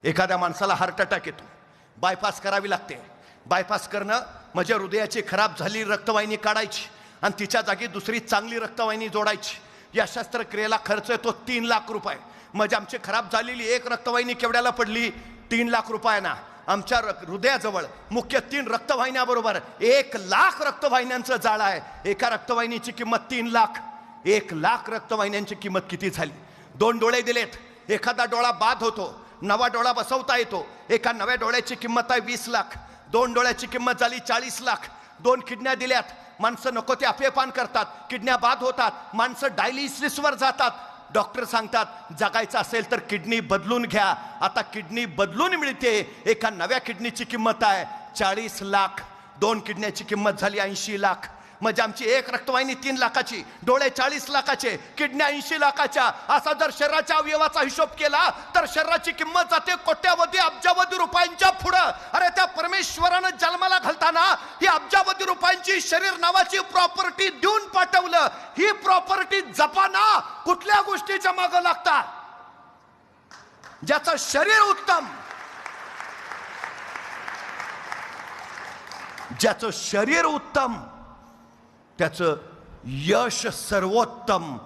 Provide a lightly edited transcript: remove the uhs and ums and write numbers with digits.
एखाद्या माणसाला heart attack येतो, बायपास करावी लागते. बायपास करणं म्हणजे हृदयाची खराब झाली रक्तवाहिनी काढायची आणि तिच्या जागी दुसरी चांगली रक्तवाहिनी जोडायची. या शस्त्रक्रियेला खर्च येतो 3 लाख रुपये. म्हणजे आमची खराब झालेली एक रक्तवाहिनी केवढ्याला पडली? 3 लाख रुपयांना. आमच्या हृदयाजवळ मुख्य 3 रक्तवाहिन्याबरोबर 1 लाख रक्तवाहिन्यांचं जाळं आहे. एका रक्तवाहिनीची किंमत 3 लाख. 1 लाख रक्तवाहिन्यांची किंमत किती झाली? 2 डोळे दिलेत, एखादा डोळा बाद होतो, नवा डोळा बसवता येतो. एका नव्या डोळ्याची किंमत आहे 20 लाख. 2 डोळ्याची किंमत झाली 40 लाख. 2 किडन्या दिल्यात, माणसं नको ते अफेपान करतात, किडन्या बाद होतात, माणसं डायलिसिसवर जातात. डॉक्टर सांगतात जगायचं असेल तर किडनी बदलून घ्या. आता किडनी बदलून मिळते. एका नव्या किडनीची किंमत आहे 40 लाख. 2 किडन्याची किंमत झाली 80 लाख. म्हणजे आमची एक रक्तवाहिनी 3 लाखाची, डोळे 40 लाखाचे, किडन्या 80 लाखाच्या. असा जर शरीराच्या अवयवाचा हिशोब केला तर शरीराची किंमत जाते कोट्यावधी अब्जावधी रुपयांच्या पुढं. अरे त्या परमेश्वरानं जन्माला घालताना ही अब्जावधी रुपयांची शरीर नावाची प्रॉपर्टी देऊन पाठवलं. ही प्रॉपर्टी जपाना कुठल्या गोष्टीच्या मागं लागतात? ज्याचं शरीर उत्तम, ज्याचं शरीर उत्तम त्याचं यश सर्वोत्तम.